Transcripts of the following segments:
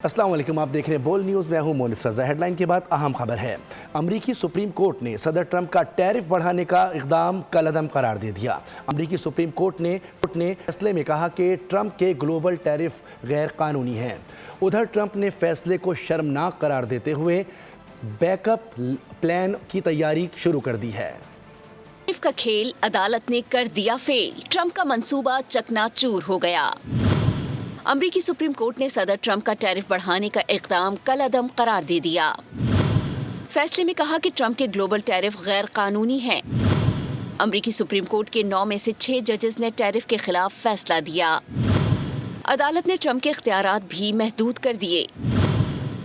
अस्सलाम वालेकुम, आप देख रहे हैं बोल न्यूज़। मैं हूं मोनिस रज़ा। हेडलाइन के बाद अहम खबर है। अमरीकी सुप्रीम कोर्ट ने सदर ट्रंप का टैरिफ बढ़ाने का इक़दाम कलअदम करार दे दिया। अमरीकी सुप्रीम कोर्ट ने फैसले में कहा कि ट्रंप के ग्लोबल टैरिफ गैर कानूनी हैं। उधर ट्रंप ने फैसले को शर्मनाक करार देते हुए बैकअप प्लान की तैयारी शुरू कर दी है। टैरिफ का खेल अदालत ने कर दिया फेल, ट्रंप का मंसूबा चकनाचूर हो गया। अमरीकी सुप्रीम कोर्ट ने सदर ट्रंप का टैरिफ बढ़ाने का इक़दाम कलअदम करार दे दिया। फैसले में कहा कि ट्रंप के ग्लोबल टैरिफ गैर कानूनी है। अमरीकी सुप्रीम कोर्ट के 9 में से 6 जजेस ने टैरिफ के खिलाफ फैसला दिया। अदालत ने ट्रंप के इख्तियारात भी महदूद कर दिए।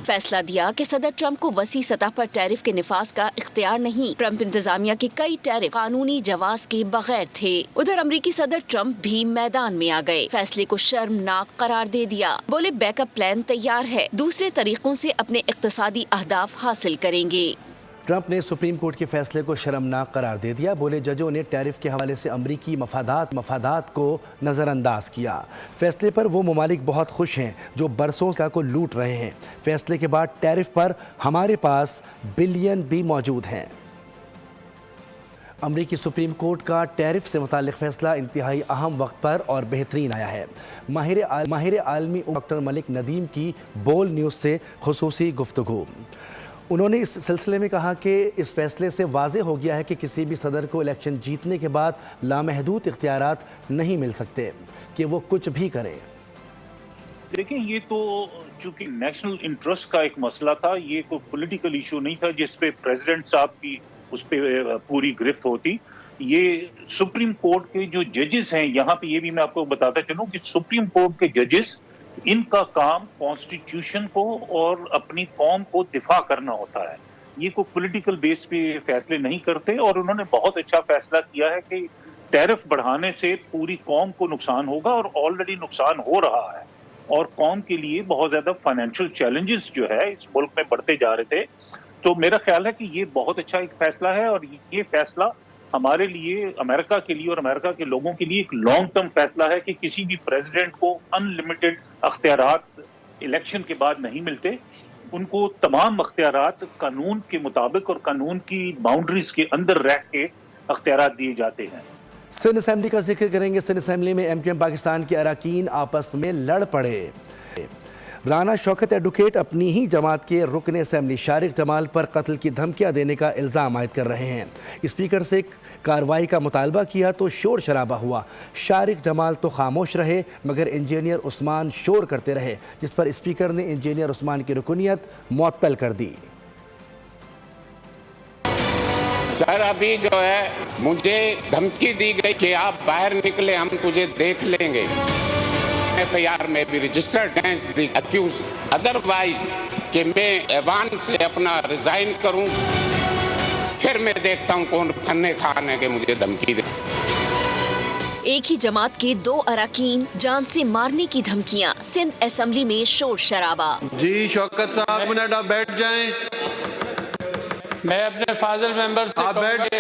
फैसला दिया कि सदर ट्रंप को वसी सतह पर टैरिफ के निफाज का इख्तियार नहीं। ट्रंप इंतजामिया के कई टैरिफ कानूनी जवाज के बगैर थे। उधर अमरीकी सदर ट्रंप भी मैदान में आ गए, फैसले को शर्मनाक करार दे दिया। बोले बैकअप प्लान तैयार है, दूसरे तरीकों से अपने इक्तसादी अहदाफ हासिल करेंगे। ट्रंप ने सुप्रीम कोर्ट के फैसले को शर्मनाक करार दे दिया। बोले जजों ने टैरिफ के हवाले से अमरीकी मफादात को नज़रअंदाज किया। फैसले पर वो ममालिक बहुत खुश हैं जो बरसों को लूट रहे हैं। फैसले के बाद टैरिफ पर हमारे पास बिलियन भी मौजूद हैं। अमरीकी सुप्रीम कोर्ट का टैरिफ से मुताल्लिक़ फैसला इंतहाई अहम वक्त पर और बेहतरीन आया है। माहिर आलमी डॉक्टर मलिक नदीम की बोल न्यूज़ से खुसूसी गुफ्तगू। उन्होंने इस सिलसिले में कहा कि इस फैसले से वाज़े हो गया है कि किसी भी सदर को इलेक्शन जीतने के बाद लामहदूद इख्तियारात नहीं मिल सकते कि वो कुछ भी करें। देखें, ये तो चूंकि नेशनल इंटरेस्ट का एक मसला था, ये कोई पॉलिटिकल इशू नहीं था जिस पे प्रेसिडेंट साहब की उस पर पूरी गिरफ्त होती। ये सुप्रीम कोर्ट के जो जजेस हैं, यहाँ पे ये भी मैं आपको बताता चलूं कि सुप्रीम कोर्ट के जजेस, इनका काम कॉन्स्टिट्यूशन को और अपनी कौम को दिफा करना होता है। ये कोई पॉलिटिकल बेस पे फैसले नहीं करते। और उन्होंने बहुत अच्छा फैसला किया है कि टैरिफ बढ़ाने से पूरी कौम को नुकसान होगा और ऑलरेडी नुकसान हो रहा है। और कौम के लिए बहुत ज्यादा फाइनेंशियल चैलेंजेस जो है इस मुल्क में बढ़ते जा रहे थे। तो मेरा ख्याल है कि ये बहुत अच्छा एक फैसला है और ये फैसला हमारे लिए, अमेरिका के लिए और अमेरिका के लोगों के लिए एक लॉन्ग टर्म फैसला है कि किसी भी प्रेसिडेंट को अनलिमिटेड अख्तियारात इलेक्शन के बाद नहीं मिलते। उनको तमाम अख्तियारात कानून के मुताबिक और कानून की बाउंड्रीज के अंदर रह के अख्तियारात दिए जाते हैं। सिंध असेंबली का जिक्र करेंगे। सिंध असेंबली में MQM पाकिस्तान के अरकान आपस में लड़ पड़े। राना शौकत एडवोकेट अपनी ही जमात के रुकन असेंबली शारिक जमाल पर कत्ल की धमकियां देने का इल्ज़ाम आयद कर रहे हैं। स्पीकर से कार्रवाई का मुतालबा किया तो शोर शराबा हुआ। शारिक जमाल तो खामोश रहे मगर इंजीनियर उस्मान शोर करते रहे, जिस पर स्पीकर ने इंजीनियर उस्मान की रुकनियत मुअत्तल कर दी। सर, अभी जो है मुझे धमकी दी गई कि आप बाहर निकले, हम तुझे देख लेंगे। FIR में भी registered against the accused, otherwise कि मैं ऐवान से अपना रिजाइन करूं, फिर मैं देखता हूं कौन फन्ने खान है कि मुझे धमकी दे। एक ही जमात के 2 अरकान, जान से मारने की धमकियां, सिंध असेंबली में शोर शराबा। जी शौकत साहब, मिनट आप बैठ जाएं। मैं अपने फाजिल मेंबर से आप बैठ।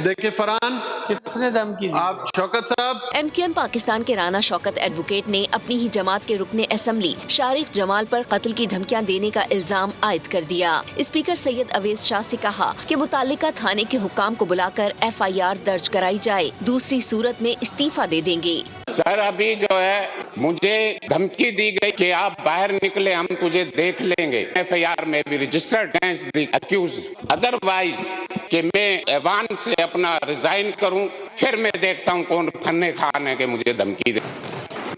देखिए फरहान, किसने धमकी दी? आप शौकत साहब। MQM पाकिस्तान के राना शौकत एडवोकेट ने अपनी ही जमात के रुकने असेंबली शारिक जमाल पर कत्ल की धमकियां देने का इल्जाम आयद कर दिया। स्पीकर सैयद अवेस शाह से कहा कि मुतालिका थाने के हुक्काम को बुलाकर FIR दर्ज कराई जाए, दूसरी सूरत में इस्तीफा दे देंगे। सर, अभी जो है मुझे धमकी दी गई कि आप बाहर निकले, हम तुझे देख लेंगे। FIR में भी registered against the accused, otherwise कि मैं ऐवान से अपना रिजाइन करूं, फिर मैं देखता हूं कौन फन्ने खान है कि मुझे धमकी दे।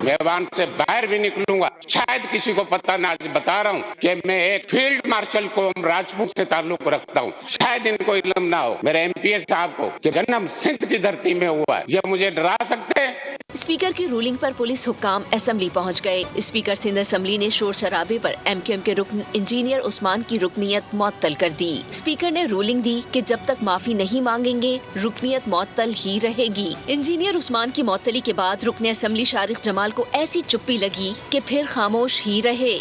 मैं ऐवान से बाहर भी निकलूंगा, शायद किसी को पता ना, बता रहा हूं कि मैं एक फील्ड मार्शल को राजपूत से ताल्लुक रखता हूं। शायद इनको इल्म ना हो मेरे MPS साहब को कि जन्म सिंध की धरती में हुआ है। ये मुझे डरा सकते हैं। स्पीकर की रूलिंग पर पुलिस हुक्काम असेंबली पहुंच गए। स्पीकर सिंध असेंबली ने शोर शराबे पर MQM के रुकन इंजीनियर उस्मान की रुकनियत मुअत्तल कर दी। स्पीकर ने रूलिंग दी कि जब तक माफी नहीं मांगेंगे रुकनियत मुअत्तल ही रहेगी। इंजीनियर उस्मान की मुअत्तली के बाद रुकन असेंबली शारिक जमाल को ऐसी चुप्पी लगी कि फिर खामोश ही रहे।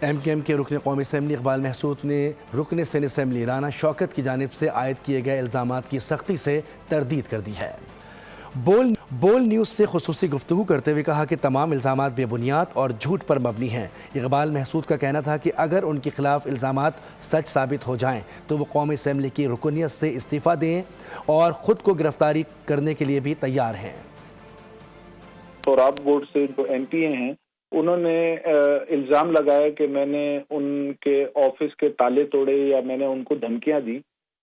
MQM के रुकन कौमी असेंबली इकबाल महसूद ने रुकन सिंध असेंबली राना शौकत की जानिब से आयद किए गए इल्ज़ामात की सख्ती से तरदीद कर दी है। बोल بول نیوز سے خصوصی گفتگو کرتے ہوئے کہا کہ تمام الزامات بے بنیاد اور جھوٹ پر مبنی ہیں۔ اقبال محسود کا کہنا تھا کہ اگر ان کے خلاف الزامات سچ ثابت ہو جائیں تو وہ قومی اسمبلی کی رکنیت سے استعفیٰ دیں اور خود کو گرفتاری کرنے کے لیے بھی تیار ہیں۔ سوراب بورڈ سے جو ایم پی اے ہیں انہوں نے الزام لگایا کہ میں نے ان کے آفس کے تالے توڑے یا میں نے ان کو دھمکیاں دی۔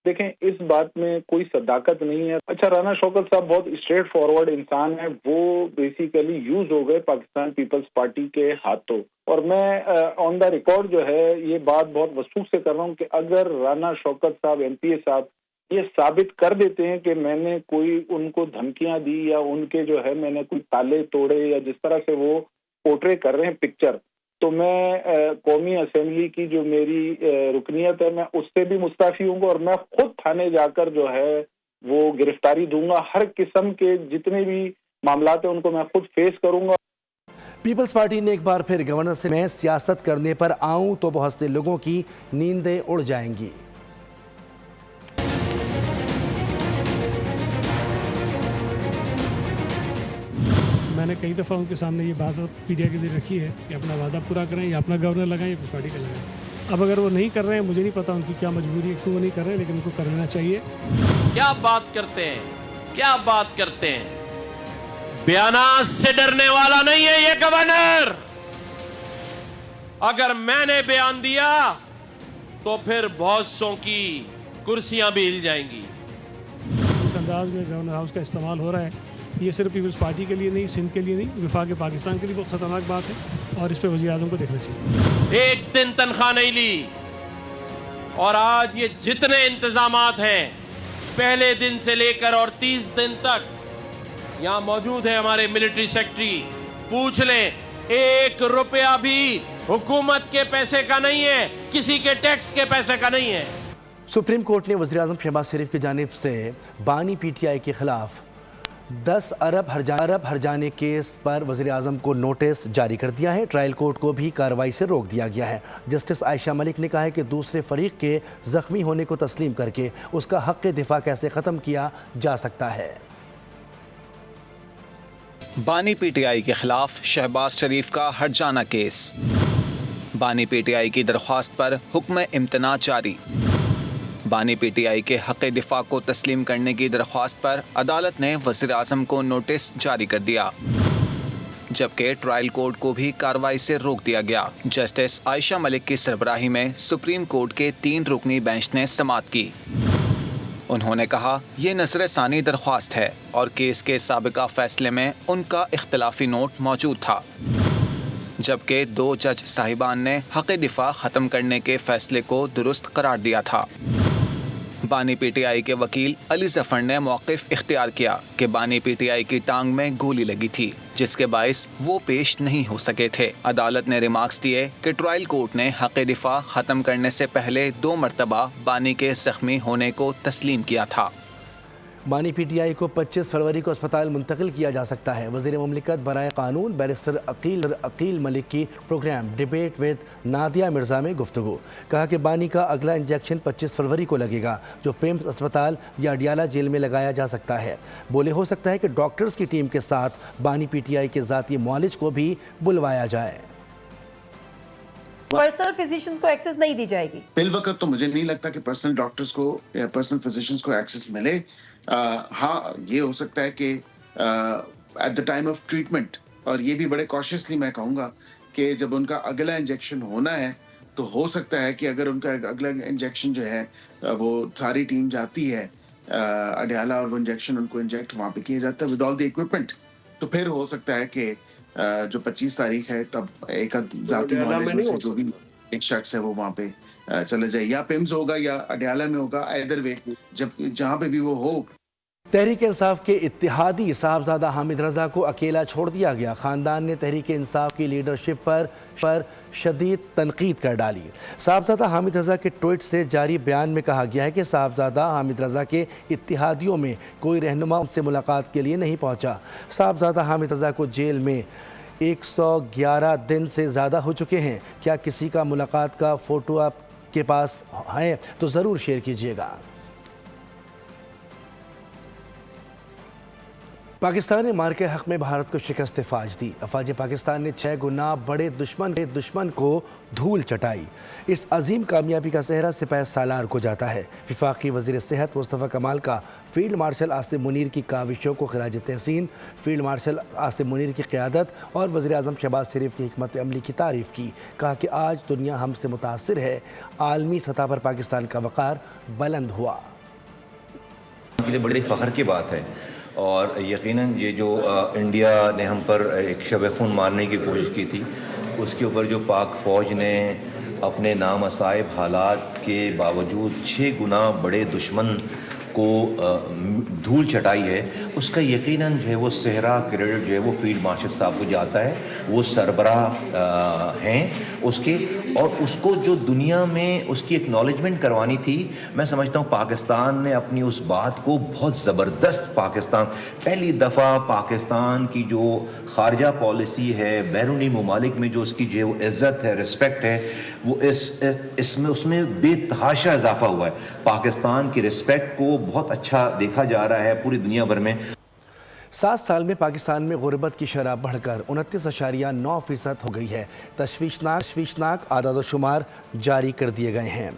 دیکھیں اس بات میں کوئی صداقت نہیں ہے۔ اچھا، رانا شوکت صاحب بہت اسٹریٹ فارورڈ انسان ہے، وہ بیسیکلی یوز ہو گئے پاکستان پیپلز پارٹی کے ہاتھوں، اور میں آن دا ریکارڈ جو ہے یہ بات بہت وثوق سے کر رہا ہوں کہ اگر رانا شوکت صاحب ایم پی اے صاحب یہ ثابت کر دیتے ہیں کہ میں نے کوئی ان کو دھمکیاں دی یا ان کے جو ہے میں نے کوئی تالے توڑے یا جس طرح سے وہ پورٹرے کر رہے ہیں پکچر، تو میں قومی اسمبلی کی جو میری رکنیت ہے میں اس سے بھی مستعفی ہوں گا اور میں خود تھانے جا کر جو ہے وہ گرفتاری دوں گا۔ ہر قسم کے جتنے بھی معاملات ہیں ان کو میں خود فیس کروں گا۔ پیپلز پارٹی نے ایک بار پھر گورنر سے میں سیاست کرنے پر آؤں تو بہت سے لوگوں کی نیندیں اڑ جائیں گی۔ میں نے کئی دفعہ ان کے سامنے یہ بات میڈیا کے ذریعے رکھی ہے کہ اپنا وعدہ پورا کریں یا اپنا گورنر لگائیں یا پارٹی کا لگائیں۔ اب اگر وہ نہیں کر رہے ہیں، مجھے نہیں پتا ان کی کیا مجبوری ہے، کیوں وہ نہیں کر رہے ہیں، لیکن ان کو کرنا چاہیے۔ کیا بات کرتے ہیں، کیا بات کرتے ہیں، بیانات سے ڈرنے والا نہیں ہے یہ گورنر۔ اگر میں نے بیان دیا تو پھر بہت سو کی کرسیاں بھی ہل جائیں گی۔ اس انداز میں گورنر ہاؤس کا استعمال ہو رہا ہے، یہ صرف پیپلز پارٹی کے لیے نہیں، سندھ کے لیے نہیں، وفاق پاکستان کے لیے بہت خطرناک بات ہے اور اس پہ وزیر اعظم کو دیکھنا چاہیے۔ ایک دن تنخواہ نہیں لی اور آج یہ جتنے انتظامات ہیں پہلے دن سے لے کر اور 30 دن تک یہاں موجود ہیں ہمارے ملٹری سیکٹری، پوچھ لیں 1 روپیہ بھی حکومت کے پیسے کا نہیں ہے، کسی کے ٹیکس کے پیسے کا نہیں ہے۔ سپریم کورٹ نے وزیر اعظم شہباز شریف کی جانب سے بانی پی ٹی آئی کے خلاف 10 ارب ہرجانے کیس پر وزیر اعظم کو نوٹس جاری کر دیا ہے۔ ٹرائل کورٹ کو بھی کارروائی سے روک دیا گیا ہے۔ جسٹس عائشہ ملک نے کہا ہے کہ دوسرے فریق کے زخمی ہونے کو تسلیم کر کے اس کا حق دفاع کیسے ختم کیا جا سکتا ہے۔ بانی پی ٹی آئی کے خلاف شہباز شریف کا ہرجانہ کیس، بانی پی ٹی آئی کی درخواست پر حکم امتناع جاری۔ بانی پی ٹی آئی کے حق دفاع کو تسلیم کرنے کی درخواست پر عدالت نے وزیر اعظم کو نوٹس جاری کر دیا، جبکہ ٹرائل کورٹ کو بھی کارروائی سے روک دیا گیا۔ جسٹس عائشہ ملک کی سربراہی میں سپریم کورٹ کے 3 رکنی بینچ نے سماعت کی۔ انہوں نے کہا یہ نظر ثانی درخواست ہے اور کیس کے سابقہ فیصلے میں ان کا اختلافی نوٹ موجود تھا، جبکہ 2 جج صاحبان نے حق دفاع ختم کرنے کے فیصلے کو درست قرار دیا تھا۔ بانی پی ٹی آئی کے وکیل علی ظفر نے موقف اختیار کیا کہ بانی پی ٹی آئی کی ٹانگ میں گولی لگی تھی، جس کے باعث وہ پیش نہیں ہو سکے تھے۔ عدالت نے ریمارکس دیے کہ ٹرائل کورٹ نے حق دفاع ختم کرنے سے پہلے 2 مرتبہ بانی کے زخمی ہونے کو تسلیم کیا تھا۔ بانی پی ٹی آئی کو 25 فروری کو اسپتال منتقل کیا جا سکتا ہے۔ وزیر مملکت برائے قانون بیرسٹر عقیل ملک کی programme debate with Nadia Mirza میں گفتگو، کہا کہ بانی کا اگلا انجیکشن 25 فروری کو لگے گا، جو پیمز اسپتال یا اڈیالہ جیل میں لگایا جا سکتا ہے۔ بولے ہو سکتا ہے کہ ڈاکٹرز کی ٹیم کے ساتھ بانی پی ٹی آئی کے ذاتی معالج کو بھی بلوایا جائے۔ پرسنل فزیشنز کو ایکسس نہیں دی جائے گی فی الوقت، تو مجھے نہیں لگتا کہ پرسنل ڈاکٹرز کو یا پرسنل فزیشنز کو ایکسس ملے۔ ہاں، یہ ہو سکتا ہے کہ at the time of treatment, اور یہ بھی بڑے کوشیسلی میں کہوں گا کہ جب ان کا اگلا انجیکشن ہونا ہے تو ہو سکتا ہے کہ اگر ان کا اگلا انجیکشن جو ہے وہ ساری ٹیم جاتی ہے اڈیالہ اور وہ انجیکشن ان کو انجیکٹ وہاں پہ کیا جاتا ہے ود آل دی اکوپمنٹ، تو پھر ہو سکتا ہے کہ جو 25 تاریخ ہے تب ایک ذاتی معالج میں سے جو بھی ایک شخص ہے وہ وہاں پہ چلے جائے، یا پیمز ہوگا یا اڈیالہ میں ہوگا، ایدر وے جہاں پہ بھی وہ ہو۔ تحریک انصاف کے اتحادی صاحبزادہ حامد رضا کو اکیلا چھوڑ دیا گیا۔ خاندان نے تحریک انصاف کی لیڈرشپ پر شدید تنقید کر ڈالی۔ صاحبزادہ حامد رضا کے ٹویٹ سے جاری بیان میں کہا گیا ہے کہ صاحبزادہ حامد رضا کے اتحادیوں میں کوئی رہنما ان سے ملاقات کے لیے نہیں پہنچا۔ صاحبزادہ حامد رضا کو جیل میں 111 دن سے زیادہ ہو چکے ہیں۔ کیا کسی کا ملاقات کا فوٹو آپ کے پاس ہے تو ضرور شیئر کیجیے گا۔ पाकिस्तान ने मार के हक में भारत को शिकस्त फाज दी। अफवाज पाकिस्तान ने 6 गुना बड़े दुश्मन को धूल चटाई। इस अजीम कामयाबी का सेहरा सिपाही सालार को जाता है। वफाकी वज़ीर सेहत मुस्तफ़ा कमाल का फील्ड मार्शल आसिम मुनीर की काविशों को खिराज तहसीन। फील्ड मार्शल आसिम मुनीर की क़यादत और वज़ीर आज़म शहबाज शरीफ की हिकमत अमली की तारीफ़ की। कहा कि आज दुनिया हमसे मुतासिर है। आलमी सतह पर पाकिस्तान का वक़ार बुलंद हुआ। के लिए बड़ी फ़ख्र की बात है और यकीनन ये जो इंडिया ने हम पर एक शब खून मारने की कोशिश की थी, उसके ऊपर जो पाक फ़ौज ने अपने नामसाइब हालात के बावजूद 6 गुना बड़े दुश्मन को धूल चटाई है, उसका यकीनन जो है वो सेहरा क्रेडिट जो है वो फील्ड मार्शल साहब को जाता है। वो सरबराह हैं उसके, और उसको जो दुनिया में उसकी एक्नॉलेजमेंट करवानी थी, मैं समझता हूँ पाकिस्तान ने अपनी उस बात को बहुत ज़बरदस्त, पाकिस्तान पहली दफ़ा पाकिस्तान की जो ख़ारजा पॉलिसी है, बैरूनी ममालिक में जो उसकी जो वो इज़्ज़त है, रिस्पेक्ट है, वो इसमें उसमें बेतहाशा इजाफा हुआ है। पाकिस्तान की रिस्पेक्ट को बहुत अच्छा देखा जा रहा है पूरी दुनिया भर में। 7 साल में पाकिस्तान में गुर्बत की शरह बढ़कर 29.9% हो गई है। तशवीशनाक आदाद व शुमार जारी कर दिए गए हैं।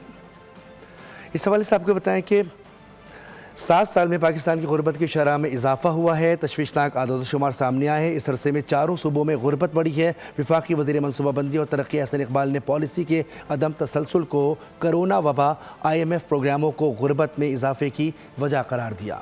इस हवाले से आपको बताएं कि 7 साल में पाकिस्तान की गुर्बत की शरह में इजाफा हुआ है। तशवीशनाक आदाद व शुमार सामने आए हैं। इस अरसे में 4 सूबों में गुर्बत बढ़ी है। वफाकी वज़ीर मनसूबाबंदी और तरक्की हसन इकबाल ने पॉलिसी के अदम तसलसल को कोरोना वबा IMF प्रोग्रामों को गुर्बत में इजाफे की वजह करार दिया।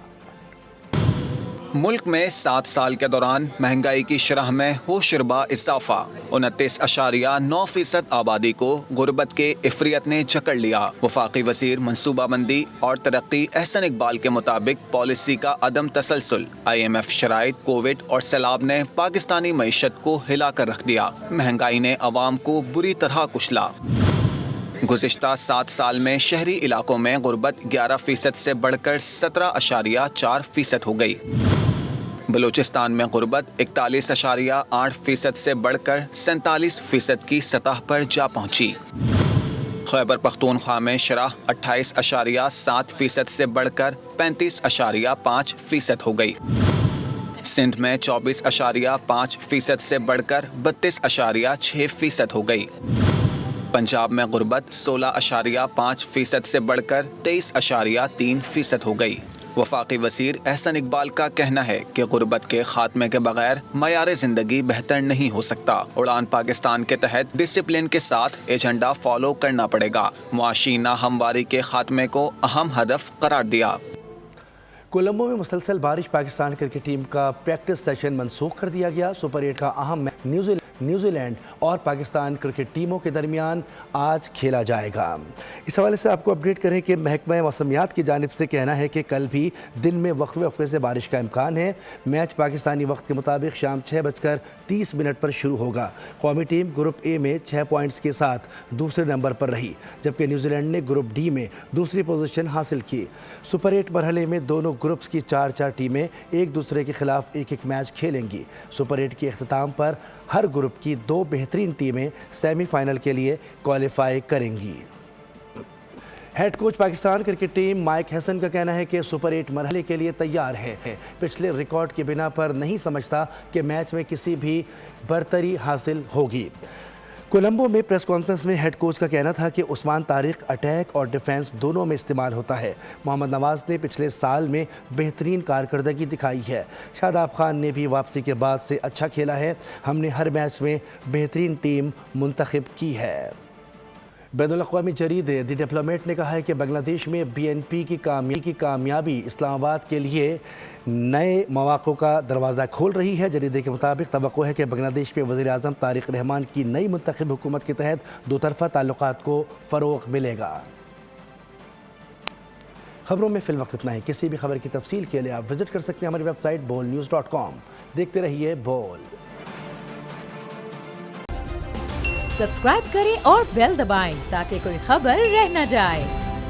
मुल्क में 7 साल के दौरान महंगाई की शरह में होशरबा इजाफा। 29.9% आबादी को गुर्बत के इफरियत ने जकड़ लिया। वफाकी वज़ीर मनसूबाबंदी और तरक्की अहसन इकबाल के मुताबिक पॉलिसी का अदम तसलसल, IMF शराइत, कोविड और सैलाब ने पाकिस्तानी मईशत को हिला कर रख दिया। महंगाई ने अवाम को बुरी तरह कुचला। गुज़िश्ता 7 साल में शहरी इलाकों में गुर्बत 11% से बढ़कर 17.4% हो गई। बलूचिस्तान में गुर्बत 41.8% से बढ़कर 47% की सतह पर जा पहुंची। खैबर पख्तूनख्वा में शरह 28.7% से बढ़कर 35.5% हो गई। सिंध में 24.5% से बढ़कर 32.6% हो गई। पंजाब में गुर्बत 16.5% से बढ़कर 23.3% हो गई। वफाकी वज़ीर अहसन इकबाल का कहना है कि गुर्बत के खात्मे के बगैर मयार ज़िंदगी बेहतर नहीं हो सकता। उड़ान पाकिस्तान के तहत डिसिप्लिन के साथ एजेंडा फॉलो करना पड़ेगा। मुआशी नाहमवारी के खात्मे को अहम हदफ करार दिया। कोलंबो में मुसलसल बारिश, पाकिस्तान क्रिकेट टीम का प्रैक्टिस सेशन मनसूख कर दिया गया। सुपर 8 का अहम मैच न्यूजीलैंड और पाकिस्तान क्रिकेट टीमों के दरमियान आज खेला जाएगा। इस हवाले से आपको अपडेट करें कि महकमा मौसमियात की जानिब से कहना है कि कल भी दिन में वक्फे से बारिश का इम्कान है। मैच पाकिस्तानी वक्त के मुताबिक शाम 6:30 पर शुरू होगा। कौमी टीम ग्रुप ए में 6 पॉइंट्स के साथ दूसरे नंबर पर रही, जबकि न्यूजीलैंड ने ग्रुप डी में दूसरी पोजीशन हासिल की। सुपर 8 मरहले में दोनों ग्रुप्स की 4 टीमें एक दूसरे के खिलाफ एक मैच खेलेंगी। सुपर 8 के अख्ताम पर हर ग्रुप की 2 बेहतरीन टीमें सेमीफाइनल के लिए क्वालिफाई करेंगी। Head coach Pakistan cricket team Mike Hesson का कहना है कि सुपर 8 मरहले के लिए तैयार है। पिछले रिकॉर्ड की बिना पर नहीं समझता कि मैच में किसी भी बरतरी हासिल होगी। कोलंबो में प्रेस कॉन्फ्रेंस में हेड कोच का कहना था कि उस्मान तारिक अटैक और डिफेंस दोनों में इस्तेमाल होता है। मोहम्मद नवाज ने पिछले साल में बेहतरीन कारकर्दगी दिखाई है। शादाब खान ने भी वापसी के बाद से अच्छा खेला है। हमने हर मैच में बेहतरीन टीम मुंतखब की है। बैनुल-अक़वामी जरीद द डिप्लोमेट ने कहा है कि बांग्लादेश में BNP की कामयाबी इस्लामाबाद के लिए नए मौक़ों का दरवाज़ा खोल रही है। जरीदे के मुताबिक तवक्को है कि बांग्लादेश में वज़ीर आज़म तारिक रहमान की नई मुंतखब हुकूमत के तहत दोतरफ़ा ताल्लुकात को फ़रोग़ मिलेगा। खबरों में फ़िलवक्त इतना ही। किसी भी खबर की तफसील के लिए आप विज़िट कर सकते हैं हमारी वेबसाइट bolnews.com। देखते रहिए बोल। सब्सक्राइब करें और बेल दबाएं ताकि कोई खबर रह न जाए।